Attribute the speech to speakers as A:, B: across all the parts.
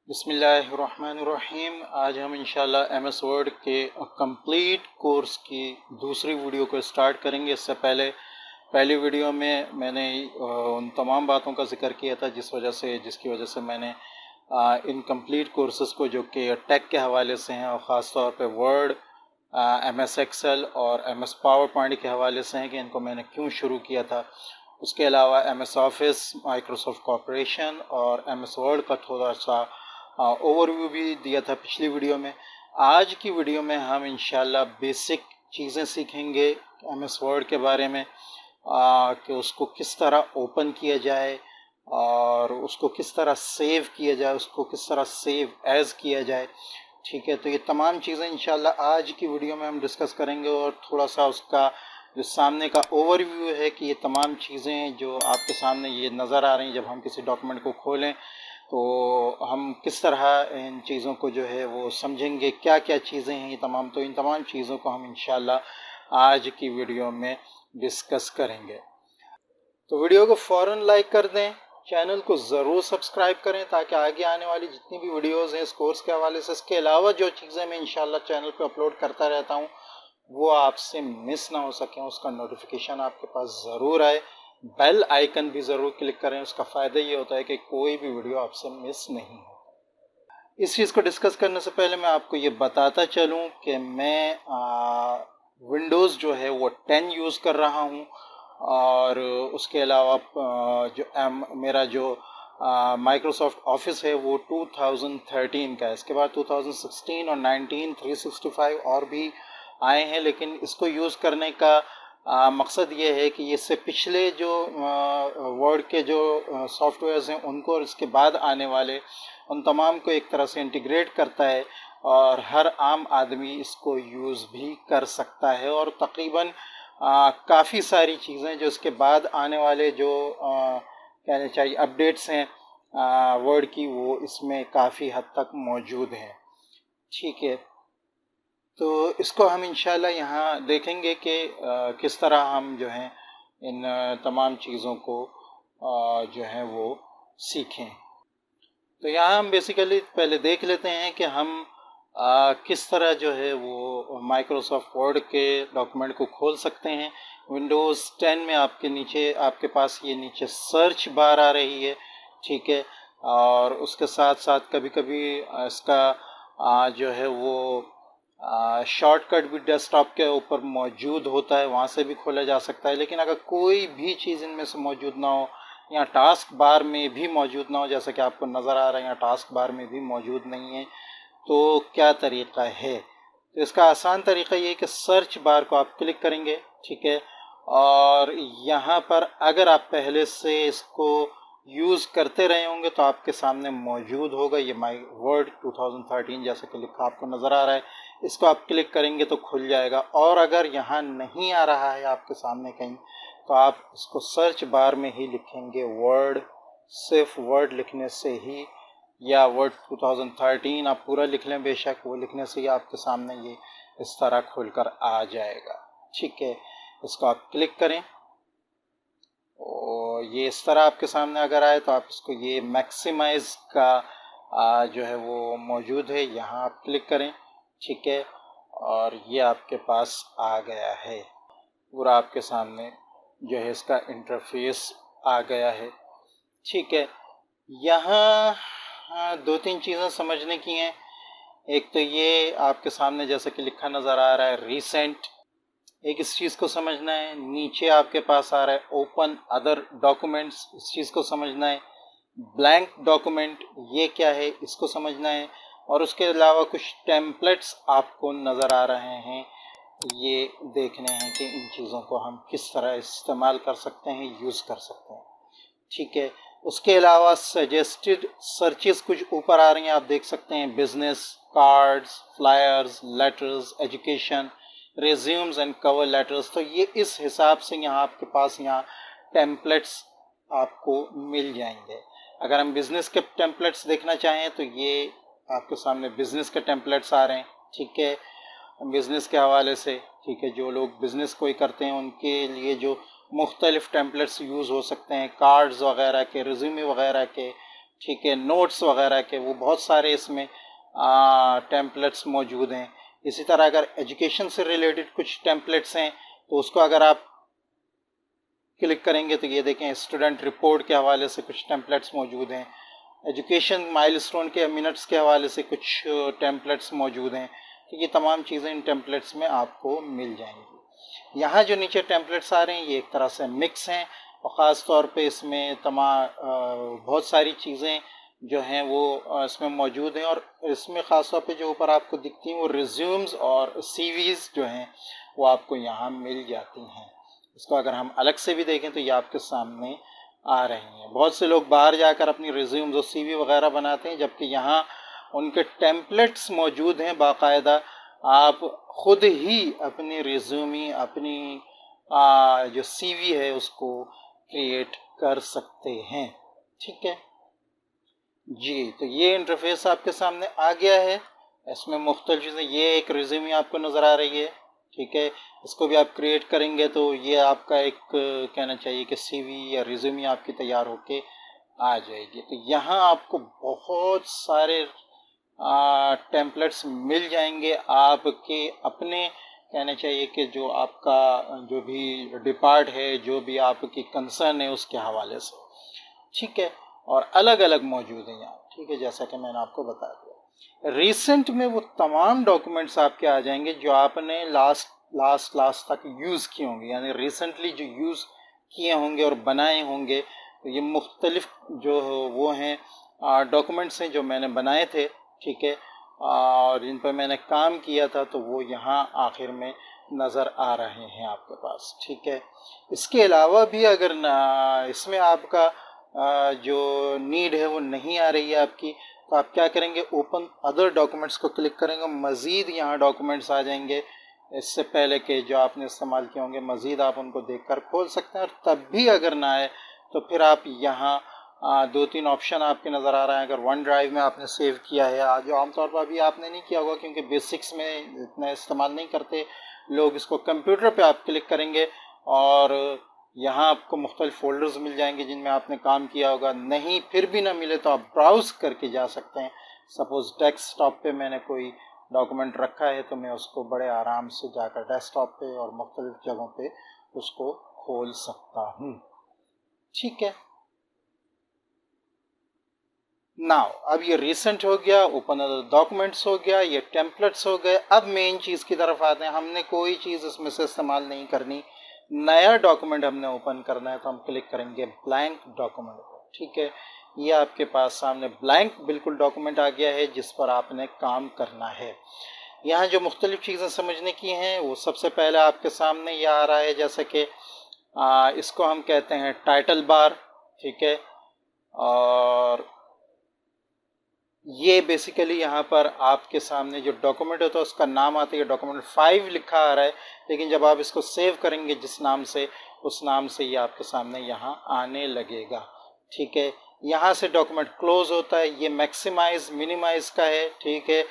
A: बिस्मिल्लाहिर्रहमानिर्रहीम। आज हम इंशाल्लाह एम एस वर्ड के कंप्लीट कोर्स की दूसरी वीडियो को स्टार्ट करेंगे। इससे पहले पहली वीडियो में मैंने उन तमाम बातों का जिक्र किया था जिसकी वजह से मैंने इन कंप्लीट कोर्सेज़ को, जो कि टेक के हवाले से हैं और ख़ास तौर पे वर्ड, एम एस एक्सेल और एम एस पावर पॉइंट के हवाले से हैं कि इनको मैंने क्यों शुरू किया था। उसके अलावा M S office, Microsoft corporation और एम एस वर्ड का थोड़ा सा ओवरव्यू भी दिया था पिछली वीडियो में। आज की वीडियो में हम इंशाल्लाह बेसिक चीज़ें सीखेंगे एम एस वर्ड के बारे में, कि उसको किस तरह ओपन किया जाए और उसको किस तरह सेव किया जाए, उसको किस तरह सेव एज़ किया जाए। ठीक है, तो ये तमाम चीज़ें इंशाल्लाह आज की वीडियो में हम डिस्कस करेंगे और थोड़ा सा उसका जो सामने का ओवरव्यू है कि ये तमाम चीज़ें जो आपके सामने ये नज़र आ रही हैं, जब हम किसी डॉक्यूमेंट को खोलें तो हम किस तरह इन चीज़ों को जो है वो समझेंगे, क्या क्या चीज़ें हैं ये तमाम। तो इन तमाम चीज़ों को हम इंशाल्लाह आज की वीडियो में डिस्कस करेंगे। तो वीडियो को फ़ौरन लाइक कर दें, चैनल को ज़रूर सब्सक्राइब करें ताकि आगे आने वाली जितनी भी वीडियोस हैं इस कोर्स के हवाले से, इसके अलावा जो चीज़ें मैं इंशाल्लाह चैनल पे अपलोड करता रहता हूँ वो आपसे मिस ना हो सकें, उसका नोटिफिकेशन आपके पास ज़रूर आए। बेल आइकन भी ज़रूर क्लिक करें, उसका फ़ायदा ये होता है कि कोई भी वीडियो आपसे मिस नहीं हो। इस चीज़ को डिस्कस करने से पहले मैं आपको ये बताता चलूँ कि मैं विंडोज़ जो है वो 10 यूज़ कर रहा हूँ और उसके अलावा मेरा जो माइक्रोसॉफ्ट ऑफिस है वो 2013 का है। इसके बाद 2016 और 19 365 और भी आए हैं, लेकिन इसको यूज़ करने का मकसद ये है कि इससे पिछले जो वर्ड के जो सॉफ्टवेयर्स हैं उनको और इसके बाद आने वाले उन तमाम को एक तरह से इंटीग्रेट करता है और हर आम आदमी इसको यूज़ भी कर सकता है। और तकरीबन काफ़ी सारी चीज़ें जो इसके बाद आने वाले जो कहने चाहिए अपडेट्स हैं वर्ड की, वो इसमें काफ़ी हद तक मौजूद हैं। ठीक है, तो इसको हम इंशाल्लाह यहाँ देखेंगे कि किस तरह हम जो हैं इन तमाम चीज़ों को जो है वो सीखें। तो यहाँ हम बेसिकली पहले देख लेते हैं कि हम किस तरह जो है वो माइक्रोसॉफ्ट वर्ड के डॉक्यूमेंट को खोल सकते हैं। विंडोज़ 10 में आपके पास ये नीचे सर्च बार आ रही है, ठीक है, और उसके साथ साथ कभी कभी इसका जो है वो शॉर्टकट भी डेस्कटॉप के ऊपर मौजूद होता है, वहाँ से भी खोला जा सकता है। लेकिन अगर कोई भी चीज़ इनमें से मौजूद ना हो या टास्क बार में भी मौजूद ना हो, जैसा कि आपको नज़र आ रहा है यहाँ टास्क बार में भी मौजूद नहीं है, तो क्या तरीक़ा है? तो इसका आसान तरीक़ा ये है कि सर्च बार को आप क्लिक करेंगे, ठीक है, और यहाँ पर अगर आप पहले से इसको यूज़ करते रहे होंगे तो आपके सामने मौजूद होगा ये माई वर्ड 2013 जैसा कि लिखा आपको नज़र आ रहा है। इसको आप क्लिक करेंगे तो खुल जाएगा। और अगर यहाँ नहीं आ रहा है आपके सामने कहीं, तो आप इसको सर्च बार में ही लिखेंगे वर्ड, सिर्फ वर्ड लिखने से ही, या वर्ड 2013 आप पूरा लिख लें बेशक, वो लिखने से ही आपके सामने ये इस तरह खुलकर आ जाएगा। ठीक है, इसको आप क्लिक करें और ये इस तरह आपके सामने अगर आए तो आप इसको ये मैक्सिमाइज का जो है वो मौजूद है, यहाँ आप क्लिक करें, ठीक है, और ये आपके पास आ गया है पूरा आपके सामने जो है इसका इंटरफेस आ गया है। ठीक है, यहाँ दो तीन चीज़ें समझने की हैं। एक तो ये आपके सामने जैसा कि लिखा नज़र आ रहा है रीसेंट, एक इस चीज़ को समझना है। नीचे आपके पास आ रहा है ओपन अदर डॉक्यूमेंट्स, इस चीज़ को समझना है। ब्लैंक डॉक्यूमेंट ये क्या है, इसको समझना है। और उसके अलावा कुछ टेम्पलेट्स आपको नज़र आ रहे हैं, ये देखने हैं कि इन चीज़ों को हम किस तरह इस्तेमाल कर सकते हैं, यूज़ कर सकते हैं। ठीक है, उसके अलावा सजेस्टेड सर्चेस कुछ ऊपर आ रही हैं, आप देख सकते हैं business cards, flyers, letters, education, resumes and cover letters. तो ये इस हिसाब से यहाँ आपके पास यहाँ टेम्पलेट्स आपको मिल जाएंगे। अगर हम बिज़नेस के टेम्पलेट्स देखना चाहें तो ये आपके सामने बिज़नेस के टेम्पलेट्स आ रहे हैं, ठीक है, बिज़नेस के हवाले से। ठीक है, जो लोग बिज़नेस कोई करते हैं उनके लिए जो मुख्तलिफ़ टेम्पलेट्स यूज़ हो सकते हैं, कार्ड्स वगैरह के, रिज्यूमे वगैरह के, ठीक है, नोट्स वगैरह के, वो बहुत सारे इसमें टेम्पलेट्स मौजूद हैं। इसी तरह अगर एजुकेशन से रिलेटेड कुछ टेम्पलेट्स हैं तो उसको अगर आप क्लिक करेंगे तो ये देखें स्टूडेंट रिपोर्ट के हवाले से कुछ टेम्पलेट्स मौजूद हैं। एजुकेशन माइलस्टोन के मिनट्स के हवाले से कुछ टेम्पलेट्स मौजूद हैं। तो ये तमाम चीज़ें इन टेम्पलेट्स में आपको मिल जाएंगी। यहाँ जो नीचे टेम्पलेट्स आ रहे हैं ये एक तरह से मिक्स हैं और ख़ास तौर पे इसमें बहुत सारी चीज़ें जो हैं वो इसमें मौजूद हैं। और इसमें ख़ास तौर पे जो ऊपर आपको दिखती हैं वो रिज्यूम्स और सीवीज़ जो हैं वो आपको यहाँ मिल जाती हैं। इसको अगर हम अलग से भी देखें तो ये आपके सामने आ रही हैं। बहुत से लोग बाहर जाकर अपनी रिज्यूम्स और सीवी वगैरह बनाते हैं, जबकि यहाँ उनके टेम्पलेट्स मौजूद हैं बाकायदा। आप ख़ुद ही अपनी रिज्यूमी, अपनी जो सीवी है उसको क्रिएट कर सकते हैं। ठीक है जी, तो ये इंटरफेस आपके सामने आ गया है। इसमें मुख्तलिफ चीज़ें, ये एक रिज्यूमी आपको नज़र आ रही है। ठीक है, इसको भी आप क्रिएट करेंगे तो ये आपका एक कहना चाहिए कि सीवी या रिज्यूमी आपकी तैयार होके आ जाएगी। तो यहाँ आपको बहुत सारे टेम्पलेट्स मिल जाएंगे आपके अपने, कहना चाहिए कि जो आपका जो भी डिपार्ट है, जो भी आपकी कंसर्न है उसके हवाले से। ठीक है, और अलग अलग मौजूद हैं यहाँ। ठीक है, जैसा कि मैंने आपको बता दिया। रिसेंट में वो तमाम डॉक्यूमेंट्स आपके आ जाएंगे जो आपने लास्ट क्लास तक यूज़ किए होंगे, यानी रिसेंटली जो यूज़ किए होंगे और बनाए होंगे। तो ये मुख्तलिफ जो वो हैं डॉक्यूमेंट्स हैं जो मैंने बनाए थे। ठीक है, और जिन पर मैंने काम किया था, तो वो यहाँ आखिर में नज़र आ रहे हैं आपके पास। ठीक है, इसके अलावा भी अगर इसमें आपका जो नीड है वो नहीं आ रही है आपकी, तो आप क्या करेंगे, ओपन अदर डॉक्यूमेंट्स को क्लिक करेंगे। मज़ीद यहाँ डॉक्यूमेंट्स आ जाएंगे इससे पहले के जो आपने इस्तेमाल किए होंगे, मज़ीद आप उनको देखकर खोल सकते हैं। और तब भी अगर ना आए तो फिर आप यहाँ 2-3 ऑप्शन आपके नज़र आ रहा है। अगर वन ड्राइव में आपने सेव किया है, जो आमतौर पर अभी आपने नहीं किया होगा क्योंकि बेसिक्स में इतना इस्तेमाल नहीं करते लोग इसको, कंप्यूटर पे आप क्लिक करेंगे और यहाँ आपको मुख्तलिफ फ़ोल्डर्स मिल जाएंगे जिनमें आपने काम किया होगा। नहीं फिर भी ना मिले तो आप ब्राउज़ करके जा सकते हैं। सपोज़ डेस्कटॉप पे मैंने कोई डॉक्यूमेंट रखा है तो मैं उसको बड़े आराम से जाकर डेस्कटॉप पे और मुख्तलिफ जगहों पे उसको खोल सकता हूँ। ठीक है, नाउ अब ये रिसेंट हो गया, ओपन अदर डॉक्यूमेंट्स हो गया, ये टेम्पलेट्स हो गए। अब मेन चीज़ की तरफ आते हैं। हमने कोई चीज़ इसमें से इस्तेमाल नहीं करनी, नया डॉक्यूमेंट हमने ओपन करना है, तो हम क्लिक करेंगे ब्लैंक डॉक्यूमेंट पर। ठीक है, ये आपके पास सामने ब्लैंक बिल्कुल डॉक्यूमेंट आ गया है जिस पर आपने काम करना है। यहाँ जो मुख्तलिफ चीज़ें समझने की हैं वो सबसे पहले आपके सामने ये आ रहा है, जैसे कि इसको हम कहते हैं टाइटल बार। ठीक है, और ये बेसिकली यहाँ पर आपके सामने जो डॉक्यूमेंट होता है उसका नाम आता है, डॉक्यूमेंट 5 लिखा आ रहा है, लेकिन जब आप इसको सेव करेंगे जिस नाम से, उस नाम से ये आपके सामने यहाँ आने लगेगा। ठीक है, यहाँ से डॉक्यूमेंट क्लोज होता है। ये मैक्सिमाइज मिनिमाइज का है। ठीक है,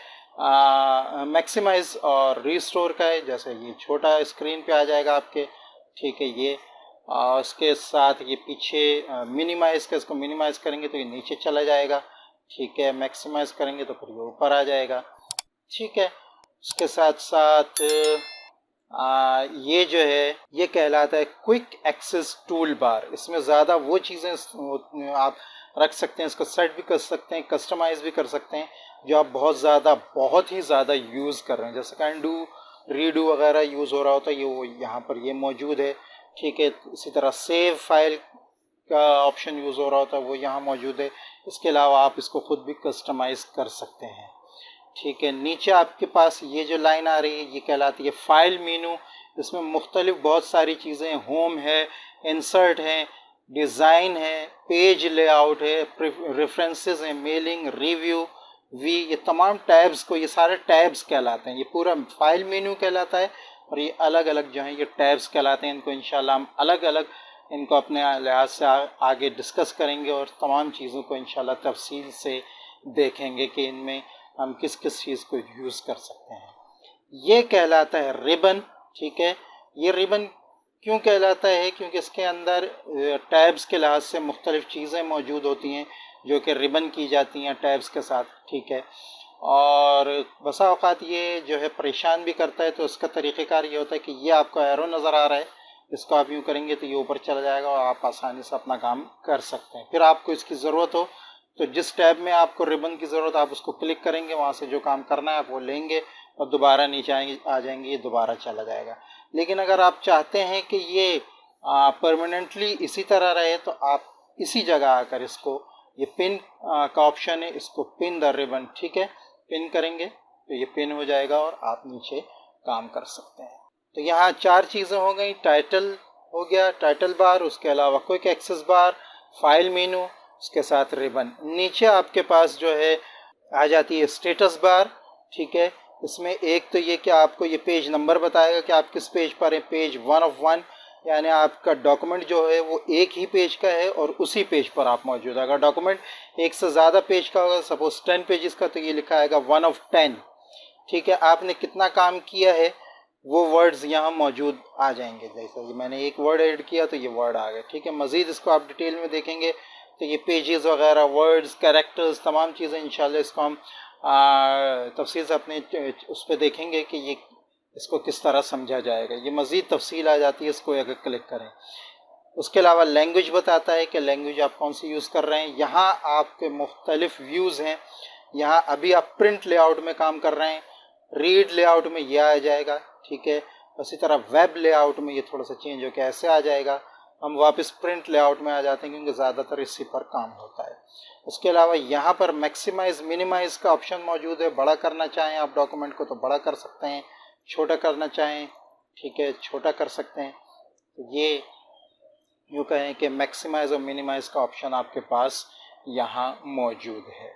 A: मैक्सिमाइज और रिस्टोर का है, जैसे ये छोटा स्क्रीन पे आ जाएगा आपके। ठीक है, ये उसके साथ ये पीछे मिनिमाइज का, इसको मिनिमाइज करेंगे तो ये नीचे चला जाएगा। ठीक है, मैक्सिमाइज करेंगे तो फिर ये ऊपर आ जाएगा। ठीक है, उसके साथ साथ ये जो है ये कहलाता है क्विक एक्सेस टूल बार। इसमें ज़्यादा वो चीज़ें आप रख सकते हैं, इसको सेट भी कर सकते हैं, कस्टमाइज़ भी कर सकते हैं जो आप बहुत ही ज़्यादा यूज़ कर रहे हैं। जैसे कैन डू, रीडू वगैरह यूज़ हो रहा होता है, ये वो यहाँ पर ये मौजूद है। ठीक है, इसी तरह सेव फाइल का ऑप्शन यूज़ हो रहा होता है, वो यहाँ मौजूद है। इसके अलावा आप इसको खुद भी कस्टमाइज़ कर सकते हैं। ठीक है, नीचे आपके पास ये जो लाइन आ रही है ये कहलाती है फाइल मेनू। इसमें मुख्तलिफ बहुत सारी चीज़ें, होम है, इंसर्ट है, डिज़ाइन है, पेज लेआउट है, रेफरेंसेस हैं, मेलिंग, रिव्यू, वी, ये तमाम टैब्स को, ये सारे टैब्स कहलाते हैं। ये पूरा फाइल मेनू कहलाता है और ये अलग अलग जो हैं ये टैब्स कहलाते हैं। इनको इंशाल्लाह हम अलग अलग इनको अपने लिहाज से आगे डिस्कस करेंगे और तमाम चीज़ों को इंशाल्लाह तफसील से देखेंगे कि इनमें हम किस किस चीज़ को यूज़ कर सकते हैं। ये कहलाता है रिबन। ठीक है, ये रिबन क्यों कहलाता है, क्योंकि इसके अंदर टैब्स के लिहाज से मुख्तलिफ चीज़ें मौजूद होती हैं जो कि रिबन की जाती हैं टैब्स के साथ, ठीक है। और बसा औकात ये जो है परेशान भी करता है, तो उसका तरीक़ेकार ये होता है कि ये आपको एरो नज़र आ रहा है, इसको आप यूँ करेंगे तो ये ऊपर चला जाएगा और आप आसानी से अपना काम कर सकते हैं। फिर आपको इसकी ज़रूरत हो तो जिस टैब में आपको रिबन की ज़रूरत, आप उसको क्लिक करेंगे, वहाँ से जो काम करना है आप वो लेंगे और दोबारा नीचे आ जाएंगे, ये दोबारा चला जाएगा। लेकिन अगर आप चाहते हैं कि ये परमानेंटली इसी तरह रहे, तो आप इसी जगह आकर इसको, ये पिन का ऑप्शन है, इसको पिन द रिबन, ठीक है, पिन करेंगे तो ये पिन हो जाएगा और आप नीचे काम कर सकते हैं। तो यहाँ 4 चीज़ें हो गई, टाइटल हो गया, टाइटल बार, उसके अलावा क्विक एक्सेस बार, फाइल मेनू, उसके साथ रिबन। नीचे आपके पास जो है आ जाती है स्टेटस बार, ठीक है। इसमें एक तो ये कि आपको ये पेज नंबर बताएगा कि आप किस पेज पर हैं, पेज 1 ऑफ 1, यानी आपका डॉक्यूमेंट जो है वो एक ही पेज का है और उसी पेज पर आप मौजूद है। अगर डॉक्यूमेंट एक से ज़्यादा पेज का होगा, सपोज 10 पेजेस का, तो ये लिखा आएगा 1 ऑफ 10, ठीक है। आपने कितना काम किया है वो वर्ड्स यहाँ मौजूद आ जाएंगे। जैसे मैंने एक वर्ड ऐड किया तो ये वर्ड आ गए, ठीक है। मज़ीद इसको आप डिटेल में देखेंगे तो ये पेजेस वगैरह, वर्ड्स, कैरेक्टर्स, तमाम चीज़ें इंशाल्लाह इसको हम तफसील से अपने उस पर देखेंगे कि ये इसको किस तरह समझा जाएगा। ये मज़ीद तफसील आ जाती है इसको अगर क्लिक करें। उसके अलावा लैंग्वेज बताता है कि लैंग्वेज आप कौन सी यूज़ कर रहे हैं। यहाँ आपके मुख्तलिफ व्यूज़ हैं। यहाँ अभी आप प्रिंट लेआउट में काम कर रहे हैं, रीड लेआउट में यह आ जाएगा, ठीक है। उसी तरह वेब लेआउट में ये थोड़ा सा चेंज होकर ऐसे आ जाएगा। हम वापस प्रिंट लेआउट में आ जाते हैं क्योंकि ज़्यादातर इसी पर काम होता है। उसके अलावा यहाँ पर मैक्सिमाइज़ मिनिमाइज़ का ऑप्शन मौजूद है। बड़ा करना चाहें आप डॉक्यूमेंट को तो बड़ा कर सकते हैं, छोटा करना चाहें, ठीक है, छोटा कर सकते हैं। तो ये यूँ कहें कि मैक्सिमाइज़ और मिनिमाइज़ का ऑप्शन आपके पास यहाँ मौजूद है,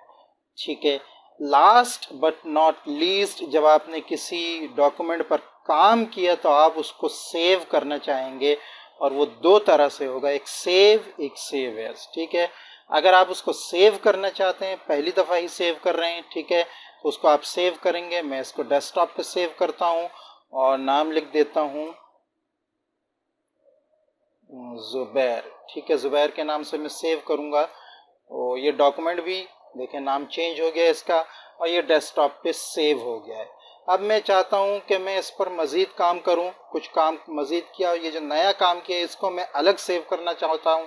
A: ठीक है। लास्ट बट नॉट लीस्ट, जब आपने किसी डॉक्यूमेंट पर काम किया तो आप उसको सेव करना चाहेंगे, और वो 2 तरह से होगा, एक सेव एज, ठीक है। अगर आप उसको सेव करना चाहते हैं, पहली दफ़ा ही सेव कर रहे हैं, ठीक है, तो उसको आप सेव करेंगे। मैं इसको डेस्कटॉप पे सेव करता हूँ और नाम लिख देता हूँ ज़ुबैर, ठीक है। ज़ुबैर के नाम से मैं सेव करूँगा और ये डॉक्यूमेंट भी देखें नाम चेंज हो गया इसका और ये डेस्कटॉप पे सेव हो गया है। अब मैं चाहता हूँ कि मैं इस पर मज़ीद काम करूँ, कुछ काम मज़ीद किया और ये जो नया काम किया इसको मैं अलग सेव करना चाहता हूँ,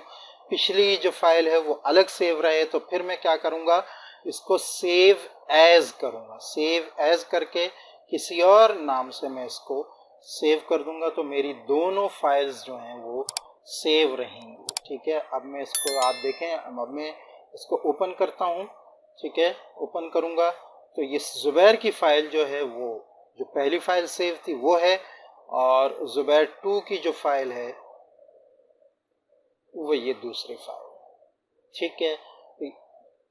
A: पिछली जो फाइल है वो अलग सेव रहे। तो फिर मैं क्या करूँगा, इसको सेव एज़ करूँगा। सेव एज़ करके किसी और नाम से मैं इसको सेव कर दूँगा, तो मेरी दोनों फाइल्स जो हैं वो सेव रहेंगी, ठीक है। अब मैं इसको आप देखें, अब मैं इसको ओपन करता हूँ, ठीक है। ओपन करूँगा तो ये ज़ुबैर की फ़ाइल जो है वो जो पहली फ़ाइल सेव थी वो है, और ज़ुबैर 2 की जो फ़ाइल है वो ये दूसरी फ़ाइल, ठीक है।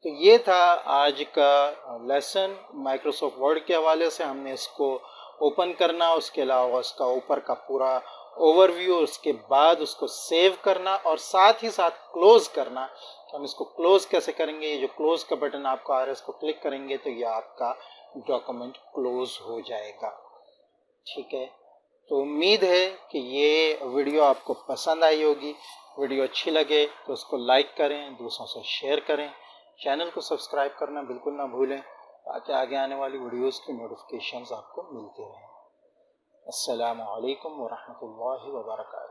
A: तो ये था आज का लेसन माइक्रोसॉफ्ट वर्ड के हवाले से। हमने इसको ओपन करना, उसके अलावा उसका ऊपर का पूरा ओवरव्यू, उसके बाद उसको सेव करना और साथ ही साथ क्लोज़ करना। तो हम इसको क्लोज़ कैसे करेंगे, ये जो क्लोज़ का बटन आपको आ रहा है इसको क्लिक करेंगे तो ये आपका डॉक्यूमेंट क्लोज़ हो जाएगा, ठीक है। तो उम्मीद है कि ये वीडियो आपको पसंद आई होगी। वीडियो अच्छी लगे तो उसको लाइक करें, दूसरों से शेयर करें, चैनल को सब्सक्राइब करना बिल्कुल ना भूलें ताकि आगे आने वाली वीडियोस की नोटिफिकेशंस आपको मिलती रहें। अस्सलामु अलैकुम व रहमतुल्लाहि व बरकातहू।